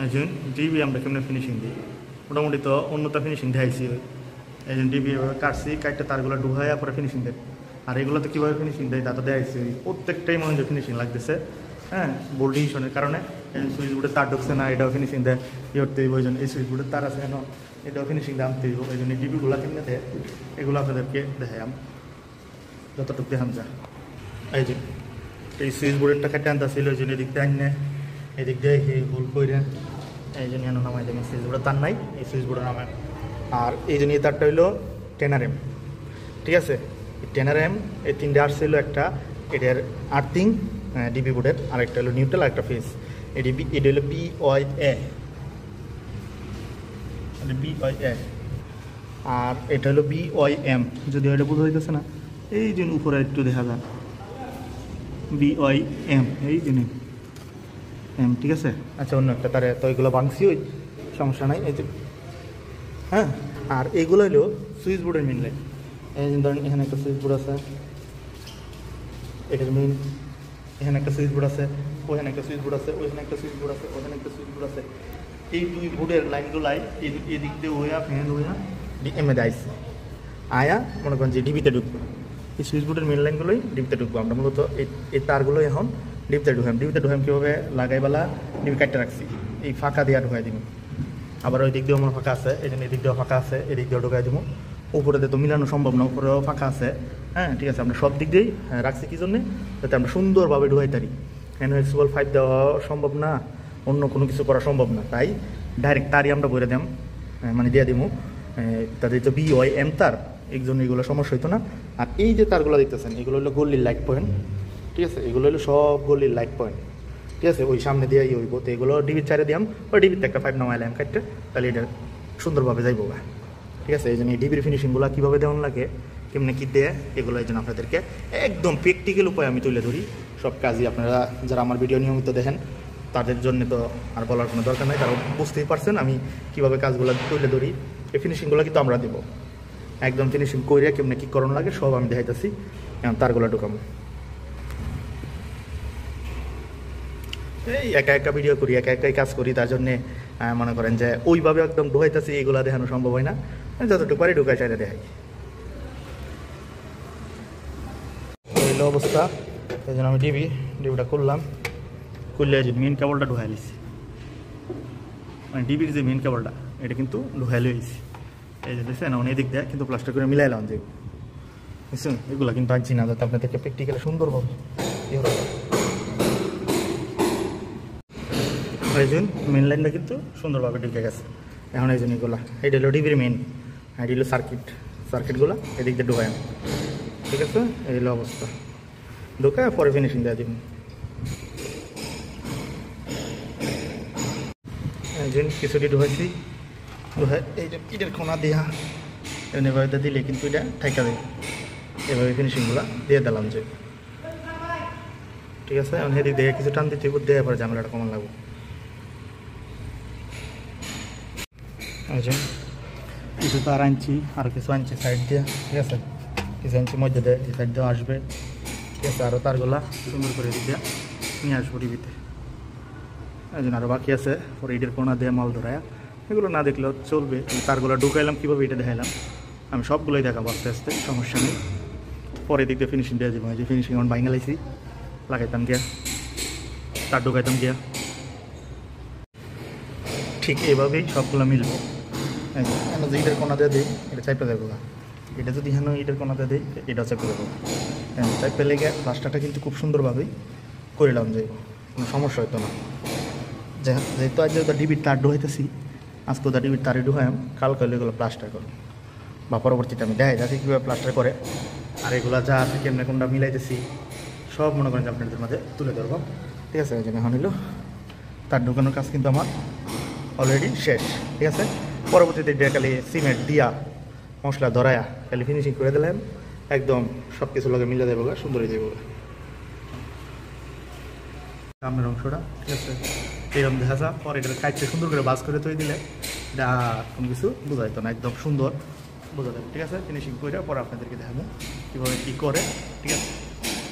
এই যে ডিবি আমরা কেমন ফিনিশিং দিই মোটামুটি তো অন্যটা ফিনিশিং দেখাইছি এই জন্য ডিবি কাটছি কাটতে তারগুলো ডুবাইয়া পরে ফিনিশিং দেয় আর এগুলোতে কীভাবে ফিনিশিং দেয় তা তো দেখাইছি প্রত্যেকটাই মনে হয় ফিনিশিং লাগতেছে হ্যাঁ বোল্ড ডিভিশনের কারণে সুইচ বোর্ডে তার ঢুকছে না এটাও ফিনিশিং দেয় করতে ওই জন্য এই সুইচ বোর্ডের তার আছে কেন এটাও ফিনিশিং দিয়ে আনতে এই জন্য ডিবিগুলো কিনে দেয় এগুলো আপনাদেরকে দেখাই যতটুকু দেখান যা এই যে এই সুইচ বোর্ডেরটা কেটে আনতেছিল ওই জন্য এদিক দিয়ে আনে এদিক দিয়ে ভুল করে এই জন্য নামাই দেবেন সুইচ বোর্ডের তার নাই এই সুইচ বোর্ডের নামায় আর এই জন্য এই তারটা হইলো 10 RM ঠিক আছে 10 RM এই তিনটে আসছিল একটা এটার আর্থিং ডিবি বোর্ডের আরেকটা হলো নিউট্রাল আরেকটা ফেস এটা হলো BYA আর এটা হলো BYM যদি এটা বোঝা যাইতেছে না এই জন্য উপরে একটু দেখা যায় BYM এই জন্য এম ঠিক আছে আচ্ছা অন্য একটা তারে তো এগুলো ভাঙছি ওই সমস্যা নাই এই যে হ্যাঁ আর এগুলো হলো সুইচ বোর্ডের মেন লাইন এই যে ধরেন এখানে একটা সুইচ বোর্ড আছে এটার মেন এখানে একটা সুইচ বোর্ড আছে ওইখানে একটা সুইচ বোর্ড আছে ওইখানে একটা সুইচ বোর্ড আছে ওইখানে একটা সুইচ বোর্ড আছে এই দুই বোর্ডের লাইনগুলাই এদিক দিয়ে ওয়া ফ্যান ওয়া ডিএমএ আইসি আয়া মনে করেন যে ডিবিতে ঢুকবো এই সুইচ বোর্ডের মেন লাইনগুলোই ডিবিতে ঢুকবো আমরা মূলত এই তারগুলো এখন ডিবিতে ঢুকাম কীভাবে লাগাইবেলা ডিবি কাটতে রাখছি এই ফাঁকা দিয়ে ঢুকাই দিব আবার ওই দিক দিয়েও আমার ফাঁকা আছে এই জন্য এদিক দিয়েও ফাঁকা আছে এদিক দিয়েও ঢুকাই দিব উপরে তো মিলানো সম্ভব না উপরেও ফাঁকা আছে হ্যাঁ ঠিক আছে আমরা সব দিক দিয়েই রাখছি কী জন্যে যাতে আমরা সুন্দরভাবে ঢুকাই পারি NOx 5 দেওয়া সম্ভব না অন্য কোনো কিছু করা সম্ভব না তাই ডাইরেক্ট তারই আমরা বলে দিলাম মানে দিয়ে দিব তাদের তো BYM তার এই জন্য এগুলো সমস্যা হইতো না আর এই যে তারগুলো দেখতেছেন এগুলো হলো গল্লির লাইট পয়েন্ট ঠিক আছে এগুলো হলো সব গল্লির লাইট পয়েন্ট ঠিক আছে ওই সামনে দিয়ে হইব তো এগুলো ডিবির চারে দিলাম ওই ডিবিতে একটা 5 নামাইলাম কাটতে তাহলে এটা সুন্দরভাবে যাইবো ঠিক আছে এই জন্য এই ডিবির ফিনিশিংগুলো কীভাবে দেওয়ান লাগে কেমনে কী দেয় এগুলো এই জন্য আপনাদেরকে একদম প্র্যাকটিক্যাল উপায় আমি তুলে ধরি সব কাজই আপনারা যারা আমার ভিডিও নিয়মিত দেখেন তাদের জন্য তো আর বলার কোনো দরকার নাই তারা বুঝতেই পারছেন আমি কীভাবে কাজগুলো তুলে ধরি এই ফিনিশিংগুলো কিন্তু আমরা দেবো একদম ফিনিশিং করে কেমনে কী করণ লাগে সব আমি দেখাইতেছি তারগুলো ঢুকাবো এই একা ভিডিও করি একাই কাজ করি তার জন্যে মনে করেন যে ওইভাবে একদম ঢুকাইতেছি এগুলো দেখানো সম্ভব হয় না যতটুকু পারি ঢুকাই চাইলে দেখাই এই অবস্থা এই জন্য আমি ডিবিটা করলাম করলে যে মেন কেবলটা ঢুকাই নিচ্ছি মানে ডিবির যে মেন কেবলটা এটা কিন্তু ঢুকাই লইছি এই যে দেখছেন না এদিক দেয় কিন্তু প্লাস্টার করে মিলাইলাম যে বুঝছেন এগুলো কিন্তু আনছি না যাতে আপনাদেরকে প্র্যাকটিক্যালি সুন্দরভাবে এই জন্য মেন লাইনটা কিন্তু সুন্দরভাবে ঢুকে গেছে এখন এই জন্য এগুলো এটা হলো ডিবির মেন এটা হলো সার্কিটগুলো এদিক দিয়ে ঢুকাই ঠিক আছে এই হলো অবস্থা ঢুকায় পরে ফিনিশিং দেওয়া দিব এই জন্য কিছুটি ঢুকাইছি এই যে ইটের কোনা দেওয়া এভাবে দিলে কিন্তু এটা ঠাইকা দেয় এভাবে ফিনিশিংগুলো দিয়ে দিলাম যে ঠিক আছে এখন এদিক দিয়ে কিছু টান দিতে দেওয়ার পরে ঝামেলাটা কমান লাগবে কিছু তার আনছি আর কিছু আনছি সাইড দিয়ে ঠিক আছে কিছু আনছি মধ্যে দিয়ে এই সাইড দিয়ে আসবে ঠিক আছে আরও তারগুলা সুন্দর করে দিয়ে নিয়ে আসবো ডিবিতে এই জন্য আরও বাকি আছে পরে ইটের কোনা দিয়ে মাল ধরায় এগুলো না দেখলেও চলবে তারগুলো ঢুকাইলাম কীভাবে এটা দেখাইলাম আমি সবগুলোই দেখাবো আস্তে আস্তে সমস্যা নেই পরে দিক দিয়ে ফিনিশিং দিয়ে দেবো এই যে ফিনিশিং এখন বাইঙ্গা লাইছি লাগাইতাম গিয়া তার ঢুকাইতাম গিয়া ঠিক এইভাবেই সবগুলো মিলবো যে ইটের কোনাতে দিই এটা চাইপে দেবো এটা যদি হেন ইটের কোনাতে দিই এটা চাইপে দেবো চাইপে লেগে প্লাস্টারটা কিন্তু খুব সুন্দরভাবেই করিলাম যাইব কোনো সমস্যা হতো না যেহেতু আজ যেহেতু ডিবির তার ঢুকাইতেছি আজকে ওটা ডিবির তারে ঢুকাম কালকে হলে এগুলো প্লাস্টার করো বা পরবর্তীতে আমি দেখাই যাচ্ছি কীভাবে প্লাস্টার করে আর এগুলো যা আছে কেমনে কোনটা মিলাইতেছি সব মনে করেন যে আপনাদের মাঝে তুলে ধরবো ঠিক আছে এই জন্য এখন হলো তার ঢুকানোর কাজ কিন্তু আমার অলরেডি শেষ ঠিক আছে পরবর্তীতে খালি সিমেন্ট দিয়া মশলা ধরায়া খালি ফিনিশিং করে দিলাম একদম সব কিছু লগে মিলে দেবো সুন্দরই দেবো সামনের অংশটা ঠিক আছে এইরকম দেখা যা পরে এটা কাটতে সুন্দর করে বাস করে তৈরি দিলে এটা কোনো কিছু বোঝা যেত না একদম সুন্দর বোঝা যাবে ঠিক আছে ফিনিশিং করে পরে আপনাদেরকে দেখাবো কীভাবে কী করে ঠিক আছে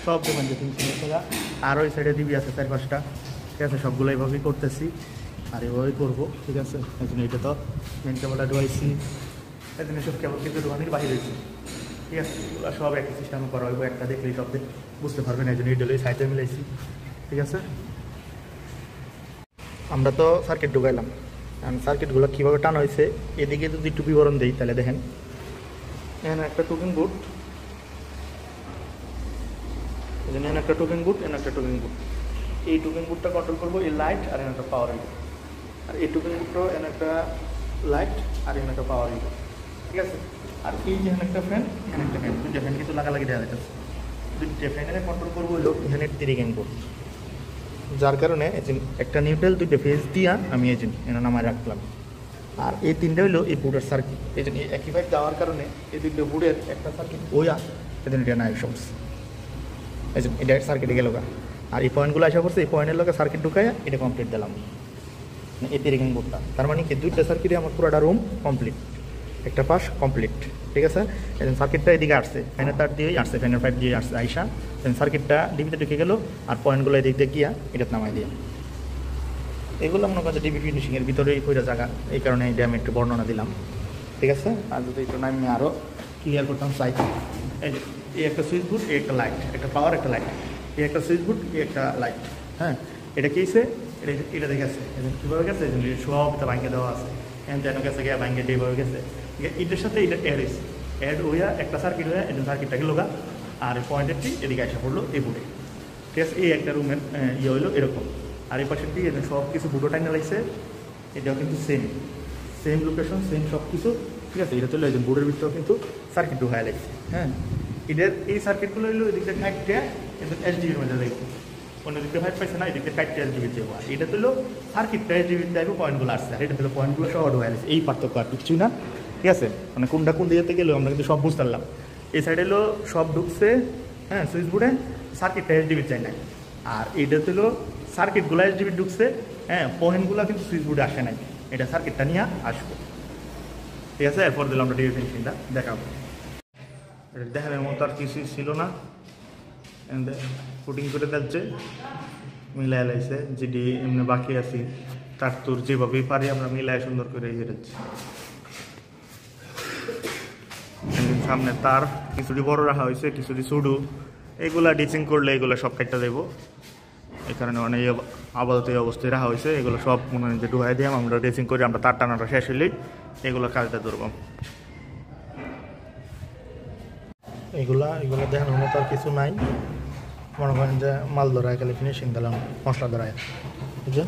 সব দোকান যে ফিনিশিং করা আর ওই সাইডে ডিবি আছে 4-5টা ঠিক আছে সবগুলো এইভাবেই করতেছি আর এভাবেই করবো, ঠিক আছে। এই জন্য এটা তো মেন কেবলটা ঢুকাইছি, এই জন্য সব কেবল কিন্তু ঢুকানির বাইরে হয়েছে, ঠিক আছে। এগুলো সব একই সিস্টেমে করা হইব, একটা দেখলেই সব বুঝতে পারবেন, এই জন্য এটা সাইডে মিলাইছি, ঠিক আছে। আমরা তো সার্কিট ঢুকাইলাম, সার্কিটগুলো কীভাবে টানা হয়েছে এদিকে যদি একটু বিবরণ দিই তাহলে দেখেন, এখানে একটা টোকেন বুট, এখানে একটা টোকেন বুট, এখানে একটা টোকেন বুট। এই টোকেন বুটটা কন্ট্রোল করবো এই লাইট, আর এখানে একটা পাওয়ার ইনপুট। আর এই টোকেন বুটটাও এখানে একটা লাইট, আর এখানে একটা পাওয়ার ইনপুট, ঠিক আছে। আর এই যে এখানে একটা ফ্যান, এখানে একটা ফ্যান, দুইটা ফ্যান কিন্তু লাগালাগি দেওয়া যাচ্ছে। দুইটা ফ্যানের কন্ট্রোল করবো হলো এখানে 3 ইনপুট, যার কারণে একটা নিউট্রাল দুইটা ফেজ দিয়া আমি এই জন্য এখানে নামায় রাখলাম। আর এই তিনটা হলো এই বুটের সার্কিট, এই জন্য একই ভাবে দেওয়ার কারণে এই দুটো বুটের একটা সার্কিট ওয়া এই জন্য এটা নাই সমস্ত, এই জন্য এটা সার্কিটে গেল গা। আর এই পয়েন্টগুলো আসা পড়ছে, এই পয়েন্টের লোকে সার্কিট ঢুকায় এটা কমপ্লিট দিলাম, এই তিরিং বুটটা। তার মানে কি দুইটা সার্কিটে আমার পুরোটা রুম কমপ্লিট, একটা পাশ কমপ্লিট, ঠিক আছে। এই সার্কিটটা এদিকে আসছে, ফ্যানের তার দিয়েই আসছে, ফ্যানের পাইপ দিয়ে আসছে আইসা, সার্কিটটা ডিবিতে ঢুকে গেল, আর পয়েন্টগুলো এদিক দিয়ে গিয়া এটা নামাই দিয়ে। এগুলো মনে করছে ডিবি ফিনিশিংয়ের ভিতরেই কইরা জায়গা, এই কারণে এটা আমি একটু বর্ণনা দিলাম, ঠিক আছে। আর যদি একটু আমি আরও ক্লিয়ার করতাম চাই, এই একটা সুইচ বুট, এই একটা লাইট, একটা পাওয়ার, একটা লাইট, এই একটা সুইচ বুট, এই একটা লাইট, হ্যাঁ। এটা কি হয়েছে, এটা দেখে আছে কীভাবে গেছে, সবটা ভাঙ্গে দেওয়া আছে, যেন গেছে গিয়ে ভাঙ্গে এইভাবে গেছে, এটার সাথে এটা অ্যাড হয়েছে, অ্যাড হইয়া একটা সার্কিট হইয়া এটা সার্কিটটাকে লোগা, আর পয়েন্টেরটি এদিকে আসা পড়লো এই বুটে, ঠিক আছে। এই একটা রুমের ইয়ে হইলো এরকম। আর এই পাশেরটি এটা সব কিছু বুটো টাইনা লাগছে, এটাও কিন্তু সেম লোকেশন, সেম সব কিছু, ঠিক আছে। এটা চলে যাচ্ছে বোর্ডের ভিতরেও কিন্তু সার্কিট ঢুকায় লাগছে, হ্যাঁ। এদের এই সার্কিটগুলো হইলো এদিকটা কাটতে কিন্তু SDBর মধ্যে লাগবে, অন্য দিকটা ভাইব পাইছে না, এদিকটা কাটতে SDB দেওয়া, এটা তো সার্কিটটা SDB টাইপের পয়েন্টগুলো আসছে, আর এটা হলো পয়েন্টগুলো সব ঢুকায় লাগছে, এই পার্থক্য আর কিছুই না, ঠিক আছে। মানে কোনটা কোন দিকে গেলেও আমরা কিন্তু সব বুঝতে পারলাম। এই সাইডে হলো সব ঢুকছে, হ্যাঁ, সুইচ বোর্ডে, সার্কিটটা SDB চাই না। আর এইটা হলো সার্কিটগুলো SDB ঢুকছে, হ্যাঁ, পয়েন্টগুলো কিন্তু সুইচ বোর্ডে আসে নাই, এটা সার্কিটটা নিয়ে আসবো, ঠিক আছে। এরপর দিলাম আমরা ডিবি ফিনিশিংটা দেখাবো। এটা দেখানোর মতো আর কিছুই ছিল না, পুটিং করে দিচ্ছে, মিলাই লাইছে, যেটি এমনি বাকি আছি তার তোর যেভাবেই পারি আমরা মিলাই সুন্দর করে ইয়ে দিচ্ছি। সামনে তার কিছুটি বড় রাখা হয়েছে, কিছুটি ছোটো, এগুলা ডিচিং করলে এগুলো সব কাটটা দেবো, এই কারণে মানে আপাতত এই অবস্থায় রাখা হয়েছে। এগুলো সব মনে হয় যে ঢুকাই দিয়ে আমরা ড্রেসিং করে আমরা তার টানাটা শেষ হলেই এগুলো কাজটা ধরবো। এগুলা দেখানোর মতো আর কিছু নাই, মনে করেন যে মাল ধরায় খালি ফিনিশিং দিলাম, মশলা ধরায়, বুঝছেন।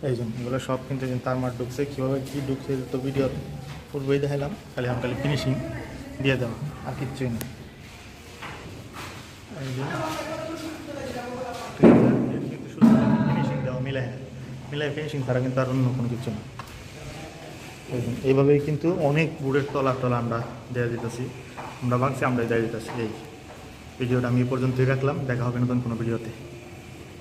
এই জন্য এগুলো সব কিন্তু তার মার ঢুকছে, কীভাবে কী ঢুকছে তো ভিডিও পূর্বেই দেখালাম, খালি আমি খালি ফিনিশিং দিয়ে দেওয়া আর কিচ্ছুই না। এই যে কিন্তু শুধু ফিনিশিং দেওয়া, মিলাই ফিনিশিং ছাড়া কিন্তু আর অন্য কোনো কিছু না। এইভাবেই কিন্তু অনেক বুড়ের তলা আমরা দেওয়া দিতেছি, আমরা ভাবছি আমরা দেওয়া দিতেছি। এই ভিডিওটা আমি এই পর্যন্তই রাখলাম, দেখা হবে নতুন কোনো ভিডিওতে।